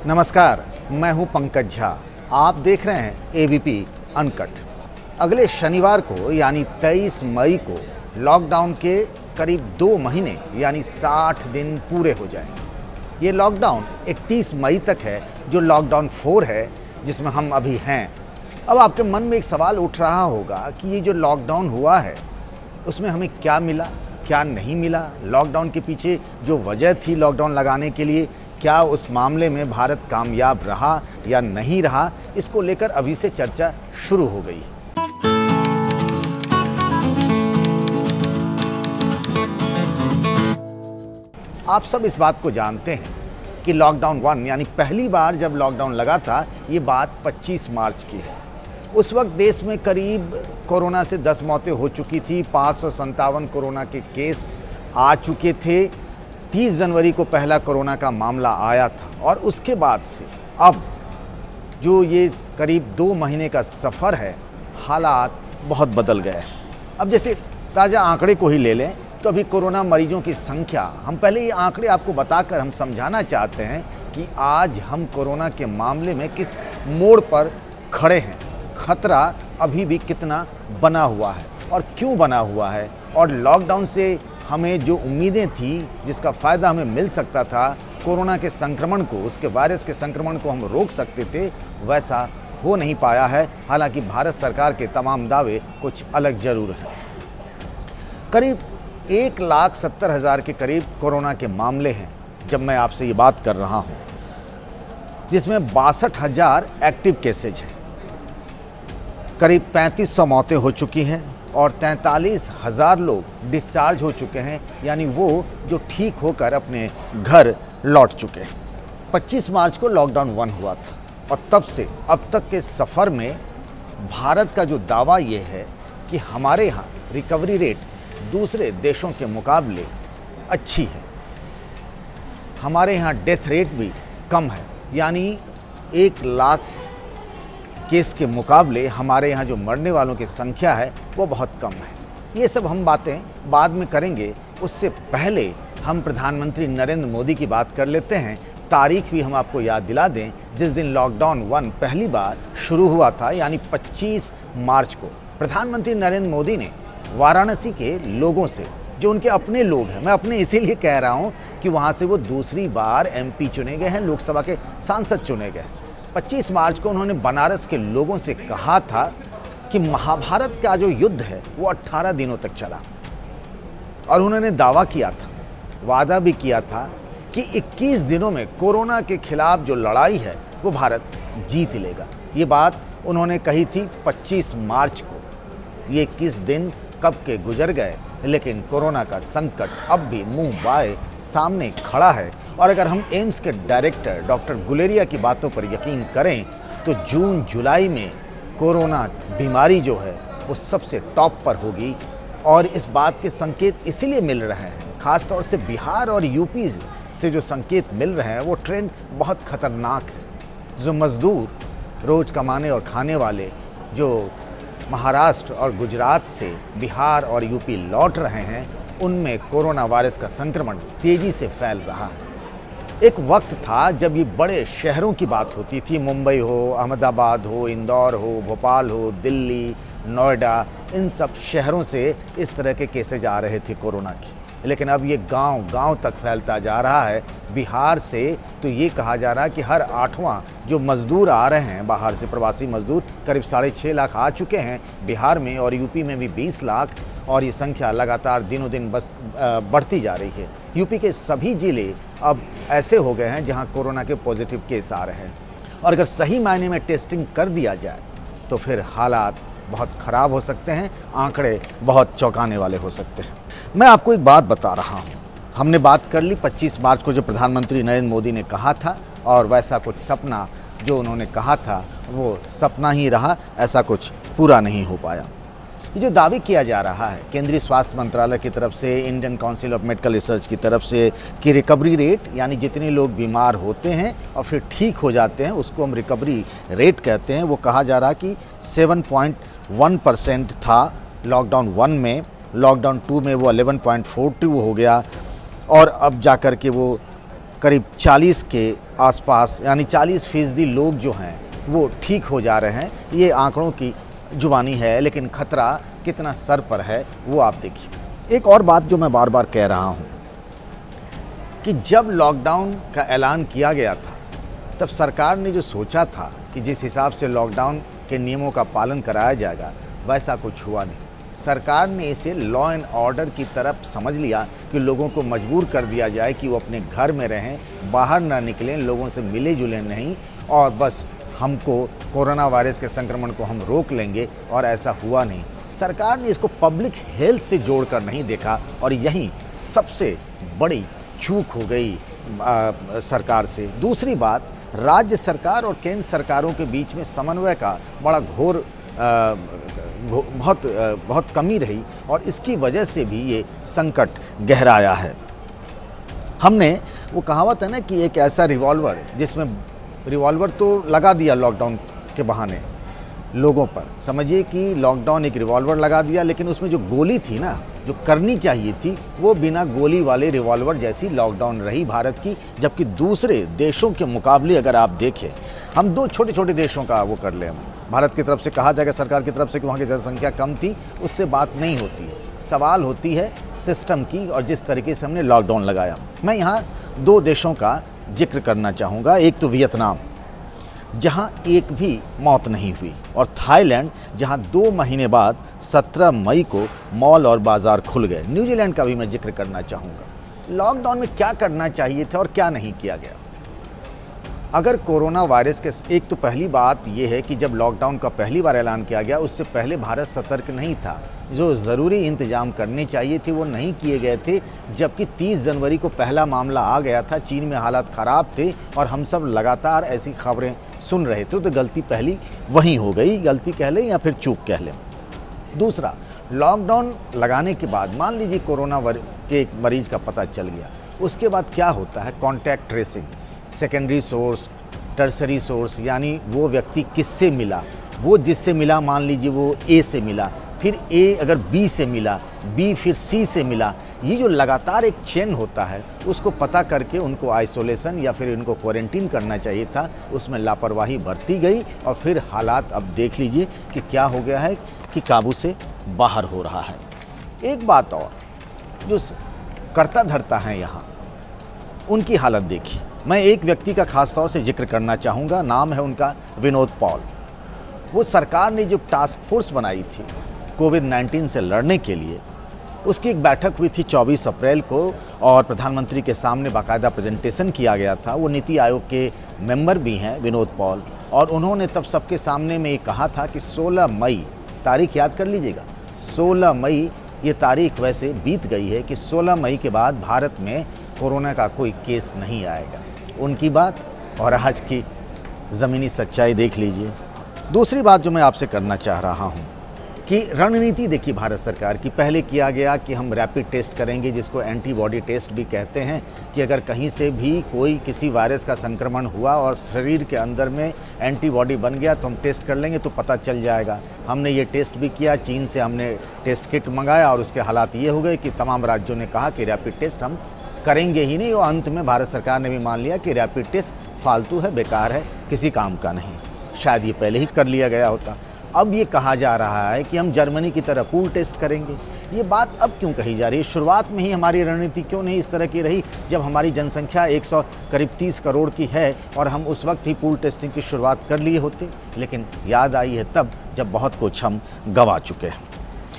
नमस्कार, मैं हूं पंकज झा। आप देख रहे हैं एबीपी अनकट। अगले शनिवार को यानी 23 मई को लॉकडाउन के करीब 2 महीने यानी 60 दिन पूरे हो जाएंगे। ये लॉकडाउन 31 मई तक है, जो लॉकडाउन 4 है जिसमें हम अभी हैं। अब आपके मन में एक सवाल उठ रहा होगा कि ये जो लॉकडाउन हुआ है उसमें हमें क्या मिला, क्या नहीं मिला। लॉकडाउन के पीछे जो वजह थी लॉकडाउन लगाने के लिए, क्या उस मामले में भारत कामयाब रहा या नहीं रहा, इसको लेकर अभी से चर्चा शुरू हो गई। आप सब इस बात को जानते हैं कि लॉकडाउन 1 यानी पहली बार जब लॉकडाउन लगा था, ये बात 25 मार्च की है। उस वक्त देश में करीब कोरोना से 10 मौतें हो चुकी थी, 557 कोरोना के केस आ चुके थे। 30 जनवरी को पहला कोरोना का मामला आया था और उसके बाद से अब जो ये करीब 2 महीने का सफ़र है, हालात बहुत बदल गए हैं। अब जैसे ताज़ा आंकड़े को ही ले लें तो अभी कोरोना मरीजों की संख्या, हम पहले ये आंकड़े आपको बताकर हम समझाना चाहते हैं कि आज हम कोरोना के मामले में किस मोड़ पर खड़े हैं। खतरा अभी भी कितना बना हुआ है और क्यों बना हुआ है, और लॉकडाउन से हमें जो उम्मीदें थी, जिसका फ़ायदा हमें मिल सकता था, कोरोना के संक्रमण को, उसके वायरस के संक्रमण को हम रोक सकते थे, वैसा हो नहीं पाया है। हालांकि भारत सरकार के तमाम दावे कुछ अलग ज़रूर हैं। करीब 1,70,000 के करीब कोरोना के मामले हैं जब मैं आपसे ये बात कर रहा हूँ, जिसमें 62,000 एक्टिव केसेज हैं। करीब 3500 मौतें हो चुकी हैं और 43,000 लोग डिस्चार्ज हो चुके हैं, यानी वो जो ठीक होकर अपने घर लौट चुके हैं। 25 मार्च को लॉकडाउन 1 हुआ था और तब से अब तक के सफ़र में भारत का जो दावा ये है कि हमारे यहाँ रिकवरी रेट दूसरे देशों के मुकाबले अच्छी है। हमारे यहाँ डेथ रेट भी कम है, यानी 1 लाख केस के मुकाबले हमारे यहाँ जो मरने वालों की संख्या है वो बहुत कम है। ये सब हम बातें बाद में करेंगे, उससे पहले हम प्रधानमंत्री नरेंद्र मोदी की बात कर लेते हैं। तारीख भी हम आपको याद दिला दें, जिस दिन लॉकडाउन 1 पहली बार शुरू हुआ था, यानी 25 मार्च को प्रधानमंत्री नरेंद्र मोदी ने वाराणसी के लोगों से, जो उनके अपने लोग हैं, मैं अपने इसीलिए कह रहा हूँ कि वहाँ से वो दूसरी बार MP चुने गए हैं, लोकसभा के सांसद चुने गए। 25 मार्च को उन्होंने बनारस के लोगों से कहा था कि महाभारत का जो युद्ध है वो 18 दिनों तक चला, और उन्होंने दावा किया था, वादा भी किया था कि 21 दिनों में कोरोना के खिलाफ जो लड़ाई है वो भारत जीत लेगा। ये बात उन्होंने कही थी 25 मार्च को। ये 21 दिन कब के गुजर गए, लेकिन कोरोना का संकट अब भी मुंह बाए सामने खड़ा है। और अगर हम एम्स के डायरेक्टर डॉक्टर गुलेरिया की बातों पर यकीन करें तो जून जुलाई में कोरोना बीमारी जो है वो सबसे टॉप पर होगी, और इस बात के संकेत इसीलिए मिल रहे हैं, ख़ासतौर से बिहार और यूपी से जो संकेत मिल रहे हैं वो ट्रेंड बहुत ख़तरनाक है। जो मज़दूर रोज़ कमाने और खाने वाले जो महाराष्ट्र और गुजरात से बिहार और यूपी लौट रहे हैं, उनमें कोरोना वायरस का संक्रमण तेज़ी से फैल रहा है। एक वक्त था जब ये बड़े शहरों की बात होती थी, मुंबई हो, अहमदाबाद हो, इंदौर हो, भोपाल हो, दिल्ली, नोएडा, इन सब शहरों से इस तरह के केसेज आ रहे थे कोरोना की। लेकिन अब ये गांव-गांव तक फैलता जा रहा है। बिहार से तो ये कहा जा रहा है कि हर 8वां जो मज़दूर आ रहे हैं बाहर से, प्रवासी मज़दूर, करीब 6.5 लाख आ चुके हैं बिहार में, और यूपी में भी 20 लाख, और ये संख्या लगातार दिनों दिन बस बढ़ती जा रही है। यूपी के सभी ज़िले अब ऐसे हो गए हैं जहां कोरोना के पॉजिटिव केस आ रहे हैं, और अगर सही मायने में टेस्टिंग कर दिया जाए तो फिर हालात बहुत ख़राब हो सकते हैं, आंकड़े बहुत चौंकाने वाले हो सकते हैं। मैं आपको एक बात बता रहा हूँ, हमने बात कर ली 25 मार्च को जो प्रधानमंत्री नरेंद्र मोदी ने कहा था, और वैसा कुछ सपना जो उन्होंने कहा था वो सपना ही रहा, ऐसा कुछ पूरा नहीं हो पाया। ये जो दावे किया जा रहा है केंद्रीय स्वास्थ्य मंत्रालय की तरफ से, Indian council of medical research की तरफ से, कि रिकवरी रेट, यानी जितने लोग बीमार होते हैं और फिर ठीक हो जाते हैं उसको हम रिकवरी रेट कहते हैं, वो कहा जा रहा कि 7.1% था लॉकडाउन 1 में, लॉकडाउन 2 में वो 11.42 हो गया, और अब जाकर के वो करीब 40 के आसपास यानी 40% लोग जो हैं वो ठीक हो जा रहे हैं। ये आंकड़ों की जुबानी है, लेकिन खतरा कितना सर पर है वो आप देखिए। एक और बात जो मैं बार बार कह रहा हूँ कि जब लॉकडाउन का ऐलान किया गया था तब सरकार ने जो सोचा था कि जिस हिसाब से लॉकडाउन के नियमों का पालन कराया जाएगा वैसा कुछ हुआ नहीं। सरकार ने इसे लॉ एंड ऑर्डर की तरफ समझ लिया कि लोगों को मजबूर कर दिया जाए कि वो अपने घर में रहें, बाहर ना निकलें, लोगों से मिले जुले नहीं, और बस हमको कोरोना वायरस के संक्रमण को हम रोक लेंगे, और ऐसा हुआ नहीं। सरकार ने इसको पब्लिक हेल्थ से जोड़कर नहीं देखा, और यही सबसे बड़ी चूक हो गई सरकार से। दूसरी बात, राज्य सरकार और केंद्र सरकारों के बीच में समन्वय का बड़ा घोर बहुत कमी रही, और इसकी वजह से भी ये संकट गहराया है। हमने वो कहावत है ना कि एक ऐसा रिवॉल्वर, जिसमें रिवॉल्वर तो लगा दिया लॉकडाउन के बहाने लोगों पर, समझिए कि लॉकडाउन एक रिवॉल्वर लगा दिया, लेकिन उसमें जो गोली थी ना, जो करनी चाहिए थी, वो बिना गोली वाले रिवॉल्वर जैसी लॉकडाउन रही भारत की। जबकि दूसरे देशों के मुकाबले अगर आप देखें, हम 2 छोटे छोटे देशों का वो कर लें, हम भारत की तरफ से कहा जाएगा, सरकार की तरफ से कि वहाँ की जनसंख्या कम थी, उससे बात नहीं होती है। सवाल होती है सिस्टम की और जिस तरीके से हमने लॉकडाउन लगाया। मैं यहाँ 2 देशों का जिक्र करना चाहूँगा। एक तो वियतनाम, जहां एक भी मौत नहीं हुई, और थाईलैंड, जहां 2 महीने बाद 17 मई को मॉल और बाजार खुल गए। न्यूजीलैंड का भी मैं जिक्र करना चाहूँगा। लॉकडाउन में क्या करना चाहिए था और क्या नहीं किया गया। अगर कोरोना वायरस के, एक तो पहली बात यह है कि जब लॉकडाउन का पहली बार ऐलान किया गया, उससे पहले भारत सतर्क नहीं था। जो ज़रूरी इंतजाम करने चाहिए थे वो नहीं किए गए थे। जबकि 30 जनवरी को पहला मामला आ गया था, चीन में हालात ख़राब थे, और हम सब लगातार ऐसी खबरें सुन रहे थे, तो गलती पहली वहीं हो गई। गलती कह लें या फिर चूक कह लें। दूसरा, लॉकडाउन लगाने के बाद मान लीजिए कोरोना के एक मरीज का पता चल गया, उसके बाद क्या होता है? Contact tracing, secondary source, tertiary source, यानी वो व्यक्ति किससे मिला, वो जिससे मिला, मान लीजिए वो ए से मिला, फिर ए अगर बी से मिला, बी फिर सी से मिला, ये जो लगातार एक चेन होता है, उसको पता करके उनको आइसोलेशन या फिर उनको क्वारंटीन करना चाहिए था। उसमें लापरवाही बरती गई, और फिर हालात अब देख लीजिए कि क्या हो गया है, कि काबू से बाहर हो रहा है। एक बात और, जो करता धरता है यहाँ, उनकी हालत देखी। मैं एक व्यक्ति का खास तौर से जिक्र करना चाहूँगा, नाम है उनका विनोद पॉल। वो सरकार ने जो टास्क फोर्स बनाई थी कोविड-19 से लड़ने के लिए, उसकी एक बैठक हुई थी 24 अप्रैल को, और प्रधानमंत्री के सामने बाकायदा प्रेजेंटेशन किया गया था। वो नीति आयोग के मेंबर भी हैं विनोद पॉल, और उन्होंने तब सबके सामने में ये कहा था कि 16 मई, तारीख याद कर लीजिएगा, 16 मई, ये तारीख वैसे बीत गई है कि 16 मई के बाद भारत में कोरोना का कोई केस नहीं आएगा। उनकी बात और आज की ज़मीनी सच्चाई देख लीजिए। दूसरी बात जो मैं आपसे करना चाह रहा हूँ कि रणनीति देखिए भारत सरकार की। पहले किया गया कि हम रैपिड टेस्ट करेंगे, जिसको एंटीबॉडी टेस्ट भी कहते हैं, कि अगर कहीं से भी कोई किसी वायरस का संक्रमण हुआ और शरीर के अंदर में एंटीबॉडी बन गया तो हम टेस्ट कर लेंगे तो पता चल जाएगा। हमने ये टेस्ट भी किया, चीन से हमने टेस्ट किट मंगाया, और उसके हालात ये हो गए कि तमाम राज्यों ने कहा कि रैपिड टेस्ट हम करेंगे ही नहीं, और अंत में भारत सरकार ने भी मान लिया कि रैपिड टेस्ट फालतू है, बेकार है, किसी काम का नहीं। शायद ये पहले ही कर लिया गया होता। अब ये कहा जा रहा है कि हम जर्मनी की तरह पूल टेस्ट करेंगे। ये बात अब क्यों कही जा रही है? शुरुआत में ही हमारी रणनीति क्यों नहीं इस तरह की रही, जब हमारी जनसंख्या 130 करोड़ की है, और हम उस वक्त ही पूल टेस्टिंग की शुरुआत कर लिए होते। लेकिन याद आई है तब, जब बहुत कुछ हम गंवा चुके हैं।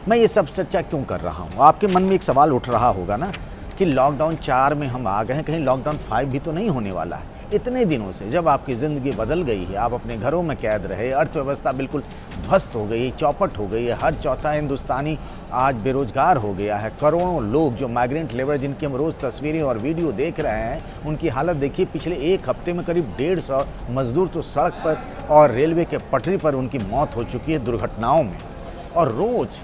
मैं ये सब चर्चा क्यों कर रहा हूँ? आपके मन में एक सवाल उठ रहा होगा ना कि लॉकडाउन 4 में हम आ गए हैं, कहीं लॉकडाउन 5 भी तो नहीं होने वाला है। इतने दिनों से जब आपकी ज़िंदगी बदल गई है, आप अपने घरों में कैद रहे, अर्थव्यवस्था बिल्कुल ध्वस्त हो गई, चौपट हो गई है, हर चौथा हिंदुस्तानी आज बेरोजगार हो गया है। करोड़ों लोग जो माइग्रेंट लेबर, जिनकी हम रोज़ तस्वीरें और वीडियो देख रहे हैं, उनकी हालत देखिए। पिछले 1 हफ्ते में करीब 150 मजदूर तो सड़क पर और रेलवे के पटरी पर उनकी मौत हो चुकी है दुर्घटनाओं में। और रोज़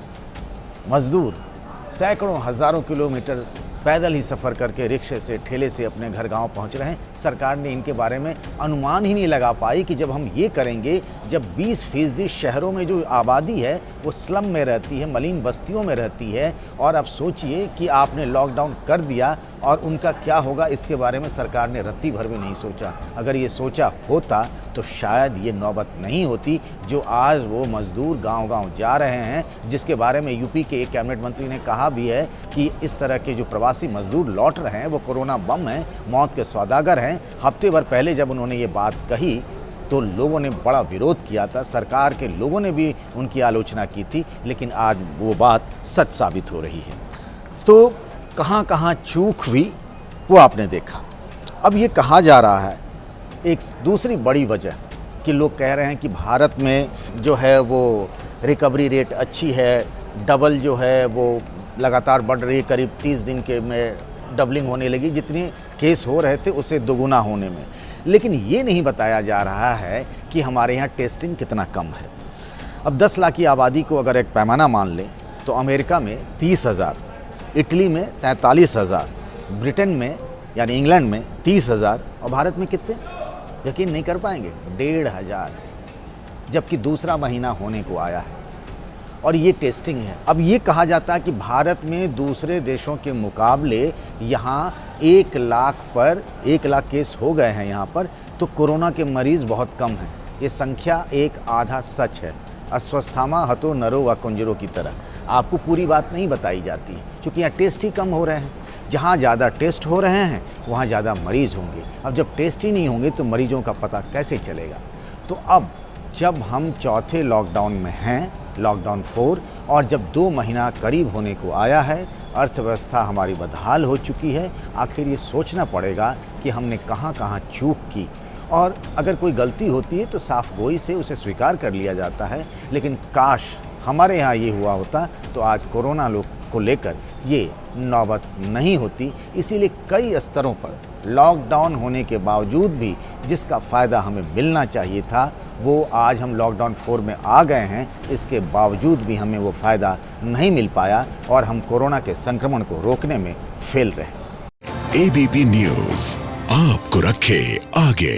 मजदूर सैकड़ों हज़ारों किलोमीटर पैदल ही सफ़र करके, रिक्शे से, ठेले से अपने घर गांव पहुंच रहे हैं। सरकार ने इनके बारे में अनुमान ही नहीं लगा पाई कि जब हम ये करेंगे, जब 20% शहरों में जो आबादी है वो स्लम में रहती है, मलिन बस्तियों में रहती है, और अब सोचिए कि आपने लॉकडाउन कर दिया और उनका क्या होगा इसके बारे में सरकार ने रत्ती भर भी नहीं सोचा। अगर ये सोचा होता तो शायद ये नौबत नहीं होती जो आज वो मज़दूर गांव-गांव जा रहे हैं, जिसके बारे में यूपी के एक कैबिनेट मंत्री ने कहा भी है कि इस तरह के जो प्रवासी मज़दूर लौट रहे हैं वो कोरोना बम हैं, मौत के सौदागर हैं। हफ्ते भर पहले जब उन्होंने ये बात कही तो लोगों ने बड़ा विरोध किया था, सरकार के लोगों ने भी उनकी आलोचना की थी, लेकिन आज वो बात सच साबित हो रही है। तो कहाँ कहाँ चूक हुई वो आपने देखा। अब ये कहा जा रहा है एक दूसरी बड़ी वजह कि लोग कह रहे हैं कि भारत में जो है वो रिकवरी रेट अच्छी है, डबल जो है वो लगातार बढ़ रही है, करीब 30 दिन के में डबलिंग होने लगी, जितने केस हो रहे थे उससे दोगुना होने में। लेकिन ये नहीं बताया जा रहा है कि हमारे यहाँ टेस्टिंग कितना कम है। अब 10 लाख की आबादी को अगर एक पैमाना मान लें तो अमेरिका में 30,000, इटली में 43,000, ब्रिटेन में यानी इंग्लैंड में 30,000 और भारत में कितने? यकीन नहीं कर पाएंगे, 1,500, जबकि दूसरा महीना होने को आया है और ये टेस्टिंग है। अब ये कहा जाता है कि भारत में दूसरे देशों के मुकाबले यहाँ 1 लाख केस हो गए हैं यहाँ पर, तो कोरोना के मरीज़ बहुत कम हैं। ये संख्या एक आधा सच है। अस्वस्थामा हतो नरो व कुंजरो की तरह आपको पूरी बात नहीं बताई जाती है, क्योंकि यहाँ टेस्ट ही कम हो रहे हैं। जहाँ ज़्यादा टेस्ट हो रहे हैं वहाँ ज़्यादा मरीज़ होंगे। अब जब टेस्ट ही नहीं होंगे तो मरीजों का पता कैसे चलेगा? तो अब जब हम चौथे लॉकडाउन में हैं, लॉकडाउन 4, और जब 2 महीना करीब होने को आया है, अर्थव्यवस्था हमारी बदहाल हो चुकी है, आखिर ये सोचना पड़ेगा कि हमने कहाँ कहाँ चूक की। और अगर कोई गलती होती है तो साफ गोई से उसे स्वीकार कर लिया जाता है, लेकिन काश हमारे यहाँ ये हुआ होता तो आज कोरोना को लेकर ये नौबत नहीं होती। इसीलिए कई स्तरों पर लॉकडाउन होने के बावजूद भी जिसका फ़ायदा हमें मिलना चाहिए था वो आज हम लॉकडाउन 4 में आ गए हैं, इसके बावजूद भी हमें वो फ़ायदा नहीं मिल पाया और हम कोरोना के संक्रमण को रोकने में फेल रहे। एबीपी न्यूज़ आपको रखे आगे।